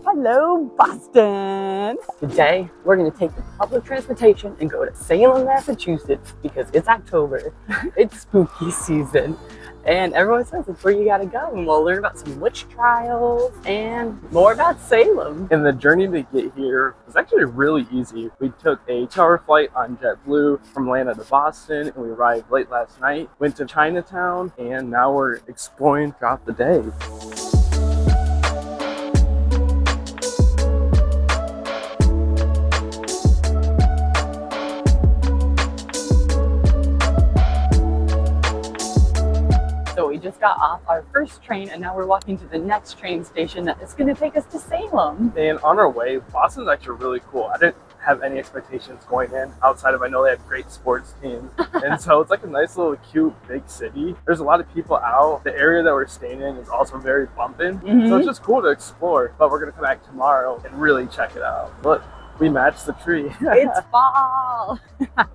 Hello, Boston! Today, we're going to take the public transportation and go to Salem, Massachusetts because it's October, it's spooky season, and everyone says it's where you gotta go, and we'll learn about some witch trials and more about Salem. And the journey to get here was actually really easy. We took a charter flight on JetBlue from Atlanta to Boston, and we arrived late last night, went to Chinatown, and now we're exploring throughout the day. So we just got off our first train and now we're walking to the next train station that is going to take us to Salem. And on our way, Boston's actually really cool. I didn't have any expectations going in outside of I know they have great sports teams. And so it's like a nice little cute big city. There's a lot of people out. The area that we're staying in is also very bumping. So it's just cool to explore. But we're going to come back tomorrow and really check it out. Look, we matched the tree. It's fall.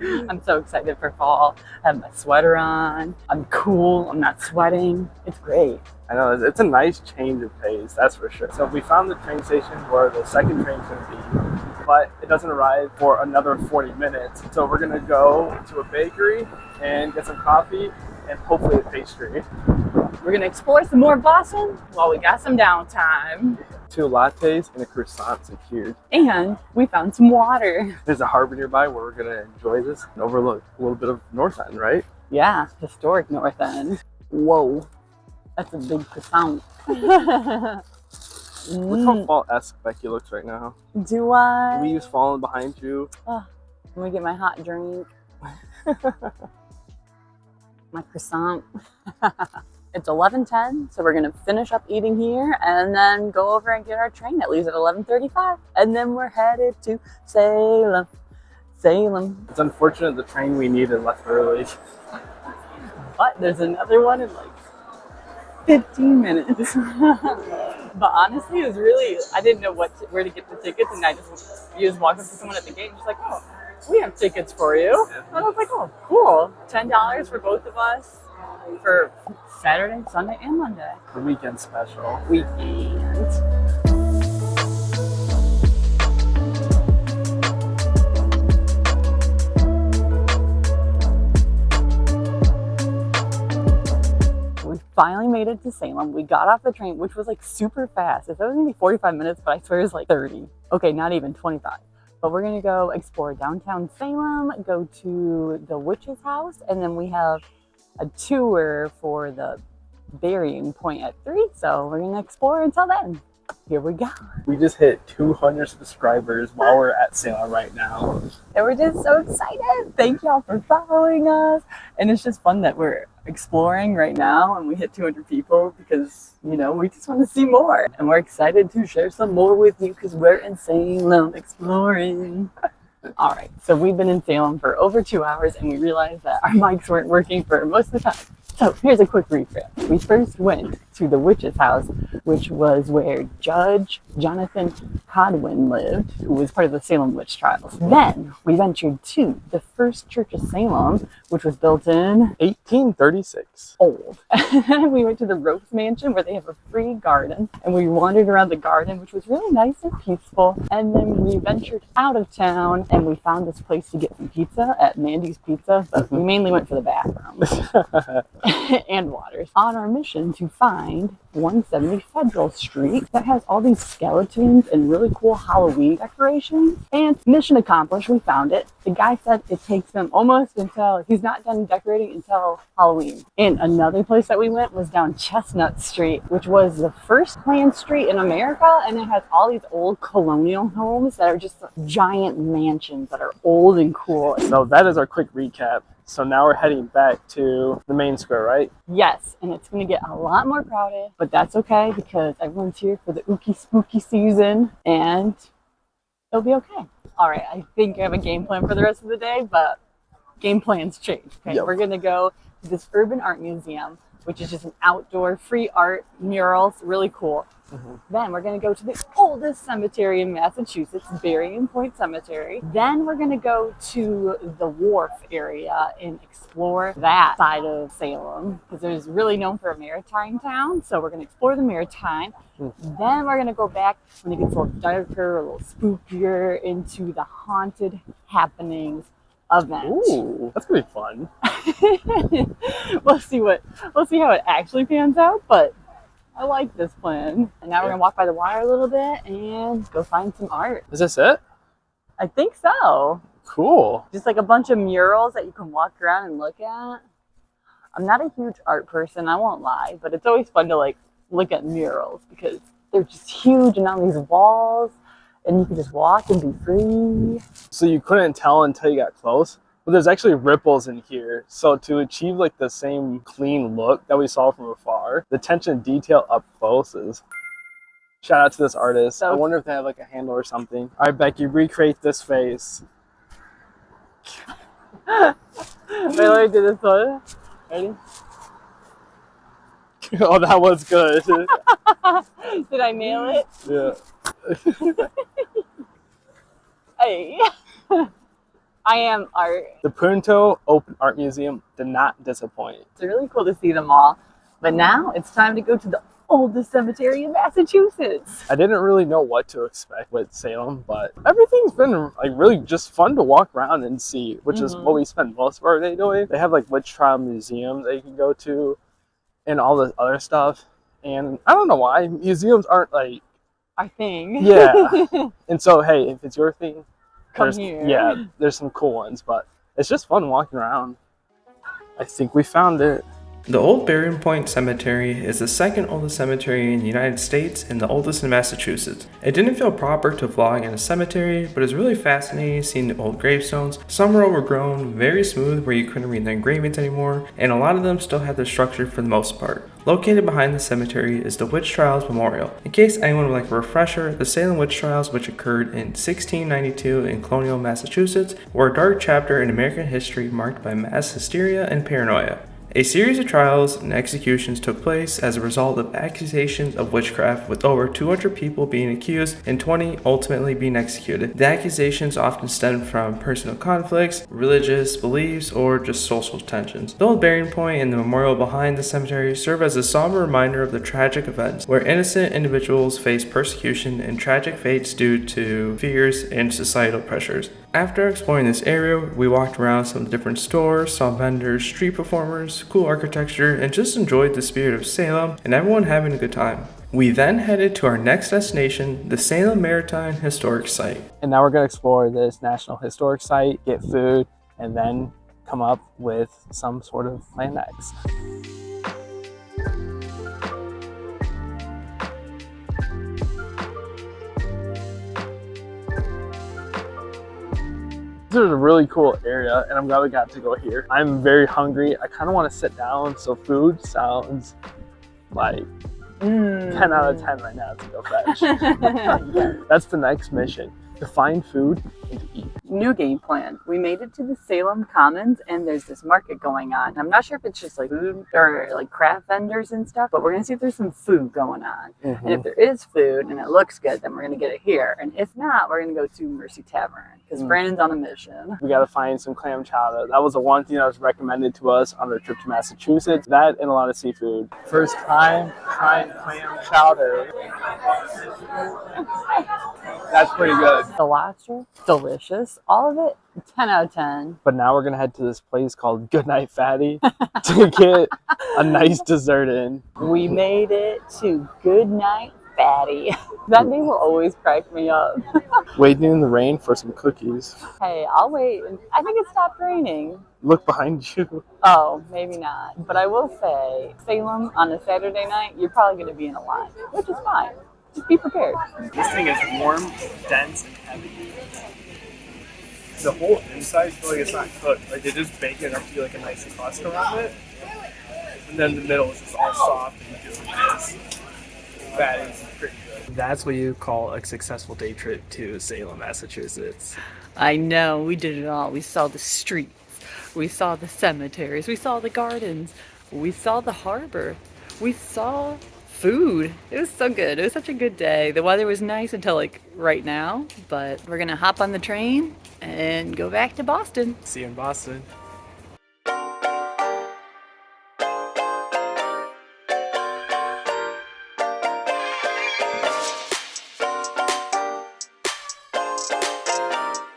I'm so excited for fall. I have my sweater on. I'm cool. I'm not sweating. It's great. I know, it's a nice change of pace, that's for sure. So we found the train station where the second train's going to be, but it doesn't arrive for another 40 minutes. So we're going to go to a bakery and get some coffee and hopefully a pastry. We're going to explore some more Boston while we got some downtime. 2 lattes and a croissant secured. And we found some water. There's a harbor nearby where we're going to enjoy this and overlook a little bit of North End, right? Yeah, historic North End. Whoa, that's a big croissant. Look how fall-esque Becky looks right now. Do I? Leaves falling behind you. Oh, let me get my hot drink. My croissant. It's 11:10, so we're gonna finish up eating here and then go over and get our train that leaves at 11:35. And then we're headed to Salem. Salem. It's unfortunate the train we needed left early. But there's another one in like 15 minutes. But honestly, it was really, I didn't know where to get the tickets, and you just walk up to someone at the gate and she's like, oh, we have tickets for you. And I was like, oh, cool. $10 for both of us for Saturday, Sunday, and Monday. The weekend special. Weekend. We finally made it to Salem. We got off the train, which was like super fast. It said it was gonna be 45 minutes, but I swear it was like 30. Okay, not even 25. But we're gonna go explore downtown Salem, go to the witch's house, and then we have a tour for the burying point at 3. So we're gonna explore until then. Here we go. We just hit 200 subscribers while we're at Salem right now. And we're just so excited. Thank y'all for following us. And it's just fun that we're exploring right now and we hit 200 people because, you know, we just want to see more. And we're excited to share some more with you because we're in Salem exploring. All right, so we've been in Salem for over 2 hours and we realized that our mics weren't working for most of the time. So here's a quick recap. We first went to the witch's house, which was where Judge Jonathan Hodwin lived, who was part of the Salem witch trials. Then we ventured to the first church of Salem, which was built in 1836. old. We went to the Rose Mansion where they have a free garden, and we wandered around the garden, which was really nice and peaceful. And then we ventured out of town and we found this place to get some pizza at Mandy's Pizza, but we mainly went for the bathroom. And waters on our mission to find 170 Federal Street that has all these skeletons and really cool Halloween decorations. And mission accomplished, we found it. The guy said it takes him almost until he's not done decorating until Halloween. And another place that we went was down Chestnut Street, which was the first planned street in America, and it has all these old colonial homes that are just giant mansions that are old and cool. So that is our quick recap. So now we're heading back to the main square, right? Yes, and it's going to get a lot more crowded, but that's okay because everyone's here for the ooky spooky season and it'll be okay. All right, I think I have a game plan for the rest of the day, but game plans change. Okay, We're going to go to this urban art museum, which is just an outdoor free art murals, really cool. Then we're going to go to the oldest cemetery in Massachusetts, Berrien Point Cemetery. Then we're going to go to the wharf area and explore that side of Salem because it's really known for a maritime town. So we're going to explore the maritime. Then we're going to go back when it gets a little darker, a little spookier into the haunted happenings event. Ooh, that's gonna be fun. We'll see how it actually pans out, but I like this plan. And now we're gonna walk by the water a little bit and go find some art. Is this it? I think so. Cool. Just like a bunch of murals that you can walk around and look at. I'm not a huge art person, I won't lie, but it's always fun to like look at murals because they're just huge and on these walls and you can just walk and be free. So you couldn't tell until you got close, but there's actually ripples in here. So to achieve like the same clean look that we saw from afar, the attention to detail up close is... Shout out to this artist. I wonder if they have like a handle or something. All right, Becky, recreate this face. Wait, let me do this one. Ready? Oh, that was good. Did I nail it? Yeah. Hey. I am art. The Punto Open Art Museum did not disappoint. It's really cool to see them all. But now it's time to go to the oldest cemetery in Massachusetts. I didn't really know what to expect with Salem, but everything's been like really just fun to walk around and see, which is what we spend most of our day doing. They have like witch trial museums that you can go to and all this other stuff. And I don't know why museums aren't like our thing. Yeah. And so, hey, if it's your thing, come here. Yeah, there's some cool ones, but it's just fun walking around. I think we found it. The Old Berrien Point Cemetery is the second oldest cemetery in the United States and the oldest in Massachusetts. It didn't feel proper to vlog in a cemetery, but it's really fascinating seeing the old gravestones. Some were overgrown, very smooth where you couldn't read the engravings anymore, and a lot of them still had their structure for the most part. Located behind the cemetery is the Witch Trials Memorial. In case anyone would like a refresher, the Salem Witch Trials, which occurred in 1692 in colonial Massachusetts, were a dark chapter in American history marked by mass hysteria and paranoia. A series of trials and executions took place as a result of accusations of witchcraft, with over 200 people being accused and 20 ultimately being executed. The accusations often stemmed from personal conflicts, religious beliefs, or just social tensions. The Old Berrien Point and the memorial behind the cemetery serve as a somber reminder of the tragic events where innocent individuals face persecution and tragic fates due to fears and societal pressures. After exploring this area, we walked around some different stores, saw vendors, street performers, cool architecture, and just enjoyed the spirit of Salem and everyone having a good time. We then headed to our next destination, the Salem Maritime Historic Site. And now we're going to explore this National Historic Site, get food, and then come up with some sort of plan next. This is a really cool area, and I'm glad we got to go here. I'm very hungry. I kind of want to sit down, so food sounds like 10 out of 10 right now to go fetch. That's the next mission, to find food and to eat. New game plan. We made it to the Salem Commons and there's this market going on. I'm not sure if it's just like food or like craft vendors and stuff, but we're gonna see if there's some food going on. And if there is food and it looks good, then we're gonna get it here. And if not, we're gonna go to Mercy Tavern because Brandon's on a mission. We gotta find some clam chowder. That was the one thing that was recommended to us on our trip to Massachusetts. That and a lot of seafood. First time trying clam chowder. That's pretty good. The lobster, delicious. All of it, 10 out of 10. But now we're gonna head to this place called Goodnight Fatty to get a nice dessert in. We made it to Goodnight Fatty. That name will always crack me up. Waiting in the rain for some cookies. Hey, I'll wait. I think it stopped raining. Look behind you. Oh, maybe not. But I will say, Salem on a Saturday night, you're probably going to be in a line, which is fine. Just be prepared. This thing is warm, dense, and heavy. The whole inside feels like it's not cooked. Like they just bake it up to like a nice crust around it. And then the middle is just all soft and gooey. Fatty is pretty good. That's what you call a successful day trip to Salem, Massachusetts. I know, we did it all. We saw the streets, we saw the cemeteries, we saw the gardens, we saw the harbor, we saw food. It was so good. It was such a good day. The weather was nice until like right now, but we're gonna hop on the train and go back to Boston. See you in Boston.